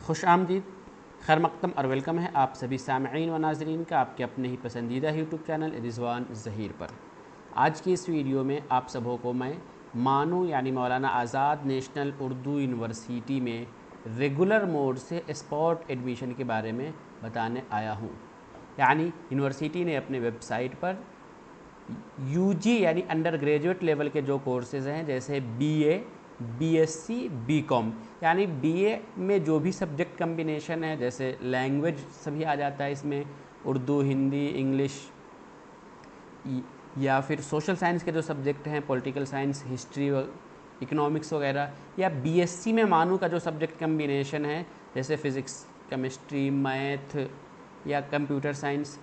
खुश आमदीद, खैर मकदम और वेलकम है आप सभी सामईन व नाज़रीन का आपके अपने ही पसंदीदा यूट्यूब चैनल रिज़वान ज़हीर पर। आज की इस वीडियो में आप सबों को मैं मानू यानी मौलाना आज़ाद नेशनल उर्दू यूनिवर्सिटी में रेगुलर मोड से स्पॉट एडमिशन के बारे में बताने आया हूँ। यानी यूनिवर्सिटी ने अपने वेबसाइट पर यूजी यानी अंडर ग्रेजुएट लेवल के जो कोर्सेज़ हैं जैसे बीए, बीएससी, बीकॉम, यानी बीए में जो भी सब्जेक्ट कम्बिनेशन है जैसे लैंग्वेज सभी आ जाता है इसमें, उर्दू, हिंदी, इंग्लिश, या फिर सोशल साइंस के जो सब्जेक्ट हैं पॉलिटिकल साइंस, हिस्ट्री, इकोनॉमिक्स वगैरह, या बीएससी में मानू का जो सब्जेक्ट कम्बिनेशन है जैसे फ़िज़िक्स, केमिस्ट्री, मैथ या कंप्यूटर साइंस,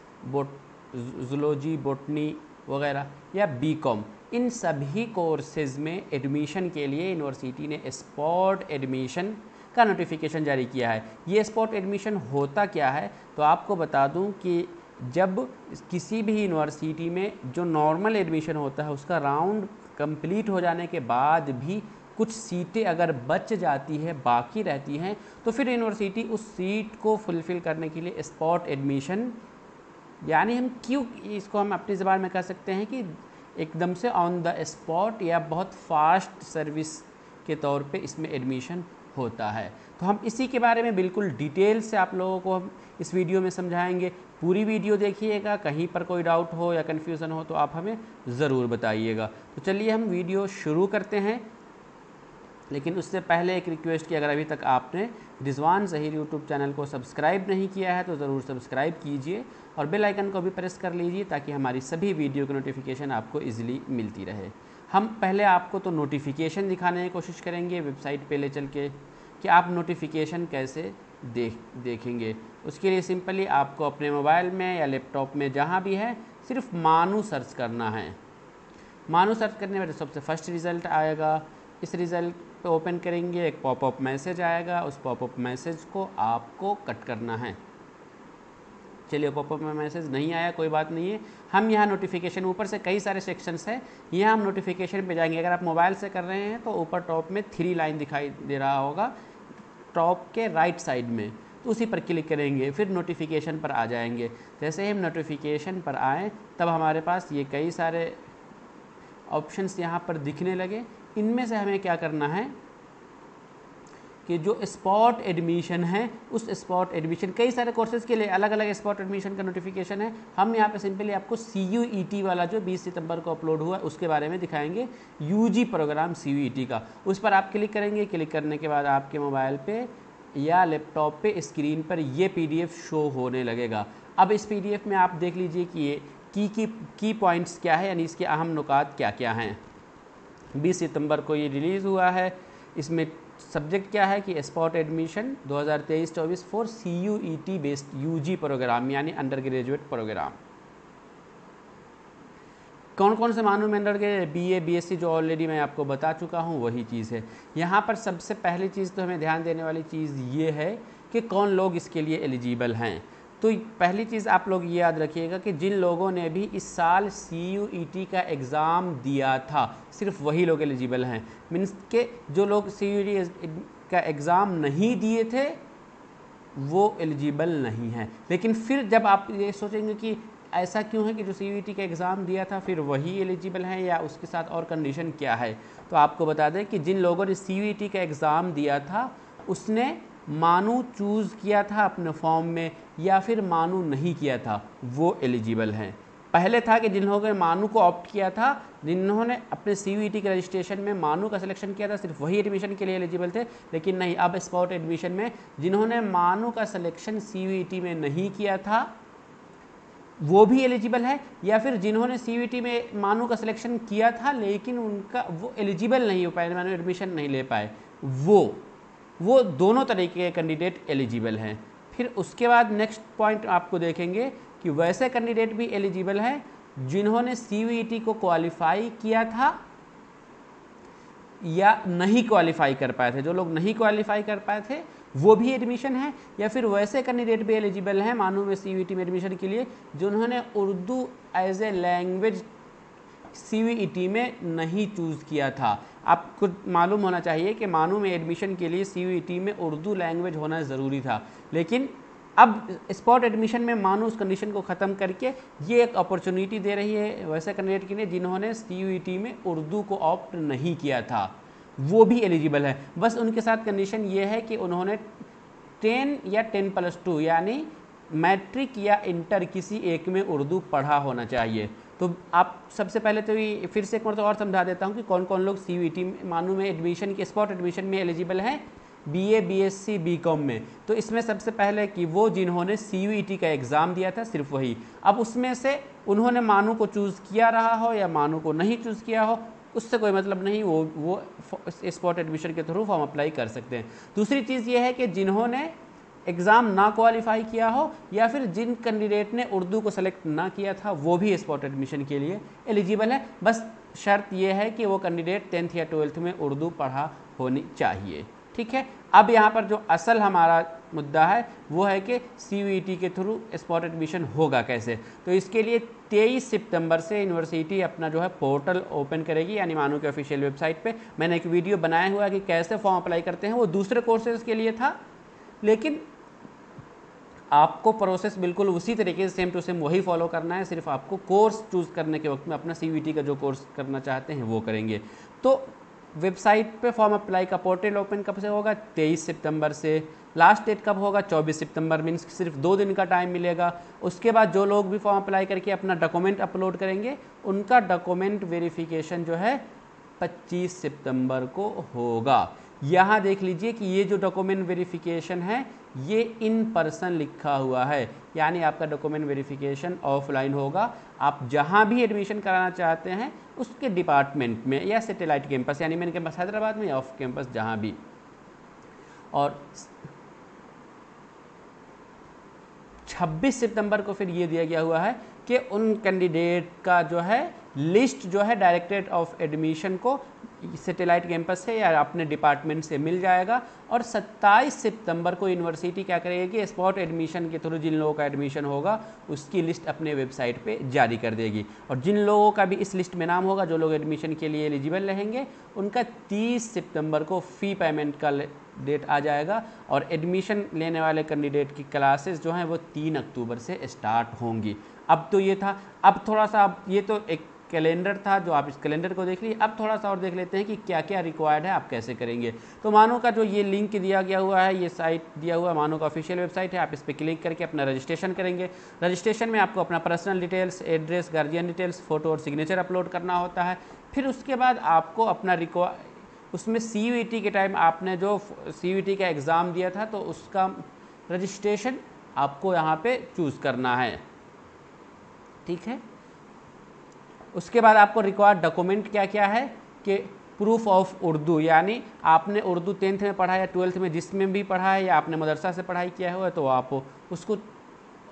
ज़ूलॉजी, बॉटनी वगैरह, या बीकॉम, इन सभी कोर्सेज़ में एडमिशन के लिए यूनिवर्सिटी ने स्पॉट एडमिशन का नोटिफिकेशन जारी किया है। ये स्पॉट एडमिशन होता क्या है, तो आपको बता दूं कि जब किसी भी यूनिवर्सिटी में जो नॉर्मल एडमिशन होता है उसका राउंड कंप्लीट हो जाने के बाद भी कुछ सीटें अगर बच जाती है, बाकी रहती हैं, तो फिर यूनिवर्सिटी उस सीट को फुलफ़िल करने के लिए स्पॉट एडमिशन, यानी हम क्यों इसको हम अपनी ज़बान में कह सकते हैं कि एकदम से ऑन द स्पॉट या बहुत फास्ट सर्विस के तौर पे इसमें एडमिशन होता है। तो हम इसी के बारे में बिल्कुल डिटेल से आप लोगों को हम इस वीडियो में समझाएंगे। पूरी वीडियो देखिएगा, कहीं पर कोई डाउट हो या कन्फ्यूज़न हो तो आप हमें ज़रूर बताइएगा। तो चलिए हम वीडियो शुरू करते हैं, लेकिन उससे पहले एक रिक्वेस्ट कि अगर अभी तक आपने रिज़वान ज़हीर यूट्यूब चैनल को सब्सक्राइब नहीं किया है तो ज़रूर सब्सक्राइब कीजिए और बेल आइकन को भी प्रेस कर लीजिए ताकि हमारी सभी वीडियो की नोटिफिकेशन आपको इजीली मिलती रहे। हम पहले आपको तो नोटिफिकेशन दिखाने की कोशिश करेंगे वेबसाइट पे ले चल के कि आप नोटिफिकेशन कैसे देखेंगे। उसके लिए सिंपली आपको अपने मोबाइल में या लैपटॉप में जहाँ भी है सिर्फ मानू सर्च करना है। मानू सर्च करने पर सबसे फर्स्ट रिज़ल्ट आएगा। इस रिज़ल्ट पे ओपन करेंगे, एक पॉपअप मैसेज आएगा, उस पॉपअप मैसेज को आपको कट करना है। चलिए पॉपअप में मैसेज नहीं आया, कोई बात नहीं है। हम यहाँ नोटिफिकेशन, ऊपर से कई सारे सेक्शंस हैं, यहाँ हम नोटिफिकेशन पे जाएंगे। अगर आप मोबाइल से कर रहे हैं तो ऊपर टॉप में 3 लाइन दिखाई दे रहा होगा टॉप के राइट साइड में, तो उसी पर क्लिक करेंगे, फिर नोटिफिकेशन पर आ जाएंगे। जैसे हम नोटिफिकेशन पर आएँ तब हमारे पास ये कई सारे ऑप्शंस यहाँ पर दिखने लगे। इनमें से हमें क्या करना है कि जो स्पॉट एडमिशन है उस स्पॉट एडमिशन, कई सारे कोर्सेज़ के लिए अलग अलग स्पॉट एडमिशन का नोटिफिकेशन है। हम यहाँ पे सिंपली आपको CUET वाला जो 20 सितंबर को अपलोड हुआ उसके बारे में दिखाएंगे, यूजी प्रोग्राम CUET का। उस पर आप क्लिक करेंगे। क्लिक करने के बाद आपके मोबाइल पे या लैपटॉप पे स्क्रीन पर ये PDF शो होने लगेगा। अब इस PDF में आप देख लीजिए कि ये की पॉइंट्स क्या है, यानी इसके अहम नुकात क्या क्या हैं। 20 सितंबर को ये रिलीज़ हुआ है। इसमें सब्जेक्ट क्या है कि spot admission 2023-24 for CUET based UG programme यानी अंडर ग्रेजुएट प्रोग्राम। कौन कौन से मानू में अंडर के BA, BSc जो ऑलरेडी मैं आपको बता चुका हूँ वही चीज़ है। यहाँ पर सबसे पहली चीज़ तो हमें ध्यान देने वाली चीज़ ये है कि कौन लोग इसके लिए एलिजिबल हैं। तो पहली चीज़ आप लोग ये याद रखिएगा कि जिन लोगों ने भी इस साल CUET का एग्ज़ाम दिया था सिर्फ वही लोग एलिजिबल हैं। मीन्स के जो लोग CUET का एग्ज़ाम नहीं दिए थे वो एलिजिबल नहीं हैं। लेकिन फिर जब आप ये सोचेंगे कि ऐसा क्यों है कि जो CUET का एग्ज़ाम दिया था फिर वही एलिजिबल हैं या उसके साथ और कंडीशन क्या है, तो आपको बता दें कि जिन लोगों ने CUET का एग्ज़ाम दिया था उसने मानू चूज़ किया था अपने फॉर्म में या फिर मानू नहीं किया था, वो एलिजिबल हैं। पहले था कि जिन लोगों ने मानू को ऑप्ट किया था, जिन्होंने अपने CUET के रजिस्ट्रेशन में मानू का सिलेक्शन किया था सिर्फ वही एडमिशन के लिए एलिजिबल थे। लेकिन नहीं, अब स्पॉट एडमिशन में जिन्होंने मानू का सिलेक्शन CUET में नहीं किया था वो भी एलिजिबल है, या फिर जिन्होंने CUET में मानू का सिलेक्शन किया था लेकिन उनका वो एलिजिबल नहीं हो पाए, मानू एडमिशन नहीं ले पाए, वो दोनों तरीके के कैंडिडेट एलिजिबल हैं। फिर उसके बाद नेक्स्ट पॉइंट आपको देखेंगे कि वैसे कैंडिडेट भी एलिजिबल हैं जिन्होंने CUET को क्वालिफाई किया था या नहीं क्वालिफाई कर पाए थे। जो लोग नहीं क्वालिफाई कर पाए थे वो भी एडमिशन है, या फिर वैसे कैंडिडेट भी एलिजिबल हैं मानू में CUET में एडमिशन के लिए जिन्होंने Urdu as a language CVET में नहीं चूज़ किया था। आपको मालूम होना चाहिए कि मानू में एडमिशन के लिए CVET में उर्दू लैंग्वेज होना ज़रूरी था, लेकिन अब स्पॉट एडमिशन में मानू उस कंडीशन को ख़त्म करके ये एक अपॉर्चुनिटी दे रही है वैसे कैंडिडेट के लिए जिन्होंने CVET में उर्दू को ऑप्ट नहीं किया था, वो भी एलिजिबल है। बस उनके साथ कंडीशन ये है कि उन्होंने 10 या 10+2 यानी मैट्रिक या इंटर किसी एक में उर्दू पढ़ा होना चाहिए। तो आप सबसे पहले तो ये फिर से एक बार तो और समझा देता हूँ कि कौन कौन लोग CVET मानू में एडमिशन के स्पॉट एडमिशन में एलिजिबल हैं BA BSc BCom में। तो इसमें सबसे पहले कि वो जिन्होंने CVET का एग्ज़ाम दिया था सिर्फ वही। अब उसमें से उन्होंने मानू को चूज़ किया रहा हो या मानू को नहीं चूज़ किया हो उससे कोई मतलब नहीं, वो स्पॉट एडमिशन के थ्रू फॉर्म अप्लाई कर सकते हैं। दूसरी चीज़ ये है कि जिन्होंने एग्ज़ाम ना क्वालिफाई किया हो या फिर जिन कैंडिडेट ने उर्दू को सेलेक्ट ना किया था वो भी स्पॉट एडमिशन के लिए एलिजिबल है। बस शर्त यह है कि वो कैंडिडेट 10th या 12th में उर्दू पढ़ा होनी चाहिए। ठीक है, अब यहाँ पर जो असल हमारा मुद्दा है वो है कि CVET के थ्रू स्पॉट एडमिशन होगा कैसे। तो इसके लिए 23 सितंबर से यूनिवर्सिटी अपना जो है पोर्टल ओपन करेगी, यानी मानू के ऑफिशियल वेबसाइट पे मैंने एक वीडियो बनाया हुआ है कि कैसे फॉर्म अप्लाई करते हैं। वो दूसरे कोर्सेज के लिए था, लेकिन आपको प्रोसेस बिल्कुल उसी तरीके से सेम टू सेम वही फॉलो करना है। सिर्फ आपको कोर्स चूज़ करने के वक्त में अपना CVET का जो कोर्स करना चाहते हैं वो करेंगे। तो वेबसाइट पे फॉर्म अप्लाई का पोर्टल ओपन कब से होगा? 23 सितंबर से। लास्ट डेट कब होगा? 24 सितंबर, मीन्स सिर्फ 2 दिन का टाइम मिलेगा। उसके बाद जो लोग भी फॉर्म अप्लाई करके अपना डॉक्यूमेंट अपलोड करेंगे उनका डॉक्यूमेंट वेरिफिकेशन जो है 25 सितंबर को होगा। यहाँ देख लीजिए कि ये जो डॉक्यूमेंट वेरिफिकेशन है ये इन पर्सन लिखा हुआ है, यानी आपका डॉक्यूमेंट वेरिफिकेशन ऑफलाइन होगा। आप जहाँ भी एडमिशन कराना चाहते हैं उसके डिपार्टमेंट में या सैटेलाइट कैंपस, यानी मेन कैंपस हैदराबाद में या ऑफ कैंपस जहाँ भी। और 26 सितंबर को फिर ये दिया गया हुआ है कि उन कैंडिडेट का जो है लिस्ट जो है डायरेक्टरेट ऑफ एडमिशन को सैटेलाइट कैंपस से या अपने डिपार्टमेंट से मिल जाएगा। और 27 सितंबर को यूनिवर्सिटी क्या करेगी कि स्पॉट एडमिशन के थ्रू जिन लोगों का एडमिशन होगा उसकी लिस्ट अपने वेबसाइट पे जारी कर देगी। और जिन लोगों का भी इस लिस्ट में नाम होगा, जो लोग एडमिशन के लिए एलिजिबल रहेंगे, उनका 30 सितंबर को फ़ी पेमेंट का डेट आ जाएगा। और एडमिशन लेने वाले कैंडिडेट की क्लासेस जो हैं वो 3 अक्टूबर से स्टार्ट होंगी। अब तो ये था, अब थोड़ा सा, अब ये तो एक कैलेंडर था जो आप इस कैलेंडर को देख लीजिए। अब थोड़ा सा और देख लेते हैं कि क्या क्या रिक्वायर्ड है, आप कैसे करेंगे। तो मानो का जो ये लिंक दिया गया हुआ है, ये साइट दिया हुआ है, मानो का ऑफिशियल वेबसाइट है, आप इस पर क्लिक करके अपना रजिस्ट्रेशन करेंगे। रजिस्ट्रेशन में आपको अपना personal details, address, guardian details, photo और सिग्नेचर अपलोड करना होता है। फिर उसके बाद आपको अपना उसमें CVET के टाइम आपने जो CVET का एग्ज़ाम दिया था तो उसका रजिस्ट्रेशन आपको यहाँ पे चूज़ करना है। ठीक है, उसके बाद आपको रिक्वायर्ड डॉक्यूमेंट क्या क्या है कि प्रूफ ऑफ उर्दू, यानी आपने उर्दू 10th में पढ़ा या 12th में जिसमें भी पढ़ा है या आपने मदरसा से पढ़ाई किया हुआ है तो आप उसको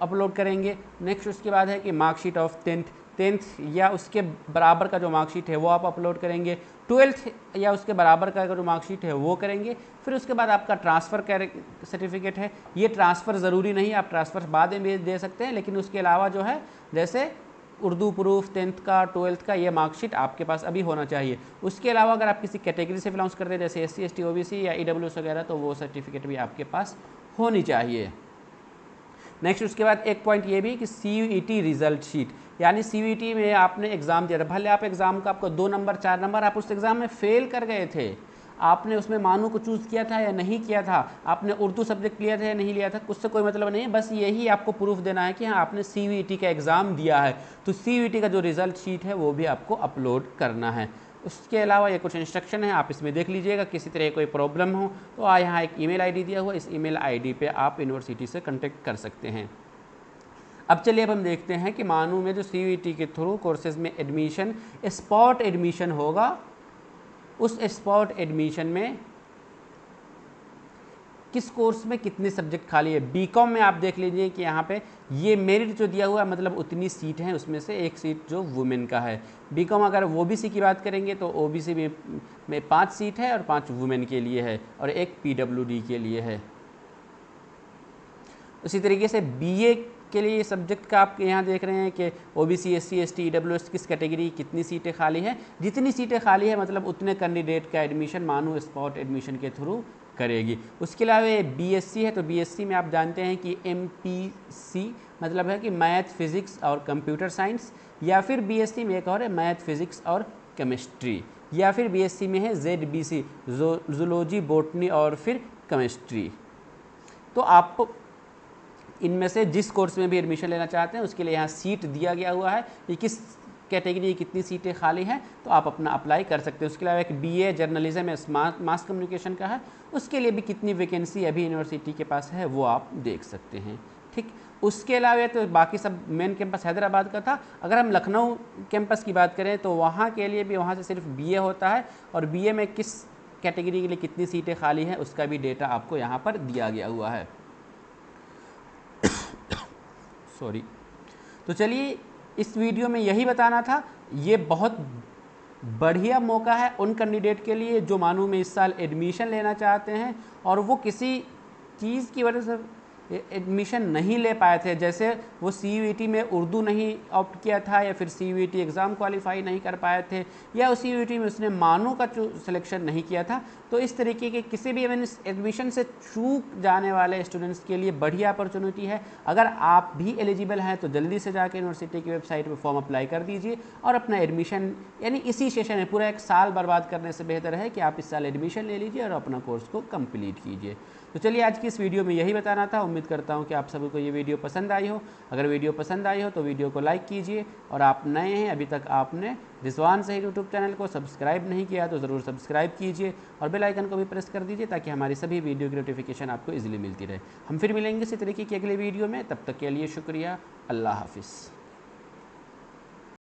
अपलोड करेंगे। नेक्स्ट उसके बाद है कि मार्कशीट ऑफ 10th या उसके बराबर का जो मार्कशीट है वो आप अपलोड करेंगे। 12th या उसके बराबर का जो मार्कशीट है वो करेंगे। फिर उसके बाद आपका ट्रांसफ़र सर्टिफिकेट है, ये ट्रांसफ़र ज़रूरी नहीं, आप ट्रांसफ़र बाद में दे सकते हैं, लेकिन उसके अलावा जो है जैसे उर्दू प्रूफ 10th का 12th का ये मार्कशीट आपके पास अभी होना चाहिए। उसके अलावा अगर आप किसी कैटेगरी से बिलोंग्स करते हैं जैसे SC ST OBC या EWS वगैरह तो वो सर्टिफिकेट भी आपके पास होनी चाहिए। नेक्स्ट उसके बाद एक पॉइंट ये भी कि CVET रिजल्ट शीट, यानी CVET में आपने एग्ज़ाम दिया था, भले आप एग्ज़ाम का आपको 2 नंबर 4 नंबर आप उस एग्ज़ाम में फ़ेल कर गए थे, आपने उसमें मानू को चूज़ किया था या नहीं किया था, आपने उर्दू सब्जेक्ट लिया था या नहीं लिया था, उससे कोई मतलब नहीं है। बस यही आपको प्रूफ देना है कि हाँ आपने CVET का एग्ज़ाम दिया है, तो CVET का जो रिज़ल्ट शीट है वो भी आपको अपलोड करना है। उसके अलावा ये कुछ इंस्ट्रक्शन है, आप इसमें देख लीजिएगा। किसी तरह कोई प्रॉब्लम हो तो यहाँ एक ईमेल आईडी दिया हुआ, इस ईमेल आईडी पे आप यूनिवर्सिटी से कांटेक्ट कर सकते हैं। अब चलिए अब हम देखते हैं कि मानू में जो CVET के थ्रू कोर्सेज में एडमिशन स्पॉट एडमिशन होगा, उस स्पॉट एडमिशन में किस कोर्स में कितने सब्जेक्ट खाली है। BCom में आप देख लीजिए कि यहाँ पे ये मेरिट जो दिया हुआ है, मतलब उतनी सीट हैं, उसमें से एक सीट जो वुमेन का है। BCom अगर OBC की बात करेंगे तो OBC में 5 सीट है और 5 वुमेन के लिए है और एक PWD के लिए है। उसी तरीके से BA के लिए सब्जेक्ट का आप यहाँ देख रहे हैं कि OBC SC ST EWS किस कैटेगरी कितनी सीटें खाली हैं, जितनी सीटें खाली है मतलब उतने कैंडिडेट का एडमिशन मानो स्पॉट एडमिशन के थ्रू करेगी। उसके अलावा BSc है तो BSc में आप जानते हैं कि MPC मतलब है कि मैथ फिज़िक्स और कंप्यूटर साइंस, या फिर BSc में एक और है मैथ फिज़िक्स और केमिस्ट्री, या फिर BSc में है ZBC जूलॉजी बॉटनी और फिर केमिस्ट्री। तो आप इनमें से जिस कोर्स में भी एडमिशन लेना चाहते हैं उसके लिए यहाँ सीट दिया गया हुआ है कि किस कैटेगरी कितनी सीटें खाली हैं, तो आप अपना अप्लाई कर सकते हैं। उसके अलावा एक BA जर्नलिज्म या मास कम्युनिकेशन का है, उसके लिए भी कितनी वैकेंसी अभी यूनिवर्सिटी के पास है वो आप देख सकते हैं। ठीक, उसके अलावा तो बाकी सब मेन कैंपस हैदराबाद का था। अगर हम लखनऊ कैंपस की बात करें तो वहाँ के लिए भी वहाँ से सिर्फ BA होता है, और BA में किस कैटेगरी के लिए कितनी सीटें खाली हैं उसका भी डेटा आपको यहाँ पर दिया गया हुआ है। सॉरी। तो चलिए, इस वीडियो में यही बताना था। ये बहुत बढ़िया मौका है उन कैंडिडेट के लिए जो मानो में इस साल एडमिशन लेना चाहते हैं और वो किसी चीज़ की वजह से एडमिशन नहीं ले पाए थे, जैसे वो CUET में उर्दू नहीं ऑप्ट किया था, या फिर CUET एग्ज़ाम क्वालिफाई नहीं कर पाए थे, या उस CUET में उसने मानों का सिलेक्शन नहीं किया था। तो इस तरीके के किसी भी एडमिशन से चूक जाने वाले स्टूडेंट्स के लिए बढ़िया अपॉर्चुनिटी है। अगर आप भी एलिजिबल हैं तो जल्दी से जाकर यूनिवर्सिटी की वेबसाइट पर फॉर्म अप्लाई कर दीजिए और अपना एडमिशन यानी इसी सेशन में पूरा 1 साल बर्बाद करने से बेहतर है कि आप इस साल एडमिशन ले लीजिए और अपना कोर्स को कंप्लीट कीजिए। तो चलिए, आज की इस वीडियो में यही बताना था। उम्मीद करता हूँ कि आप सभी को ये वीडियो पसंद आई हो। अगर वीडियो पसंद आई हो तो वीडियो को लाइक कीजिए, और आप नए हैं अभी तक आपने रिजवान सहीद यूट्यूब चैनल को सब्सक्राइब नहीं किया तो ज़रूर सब्सक्राइब कीजिए और बेल आइकन को भी प्रेस कर दीजिए ताकि हमारी सभी वीडियो की नोटिफिकेशन आपको इजीली मिलती रहे। हम फिर मिलेंगे इसी तरीके की अगले वीडियो में, तब तक के लिए शुक्रिया। अल्लाह हाफिज़।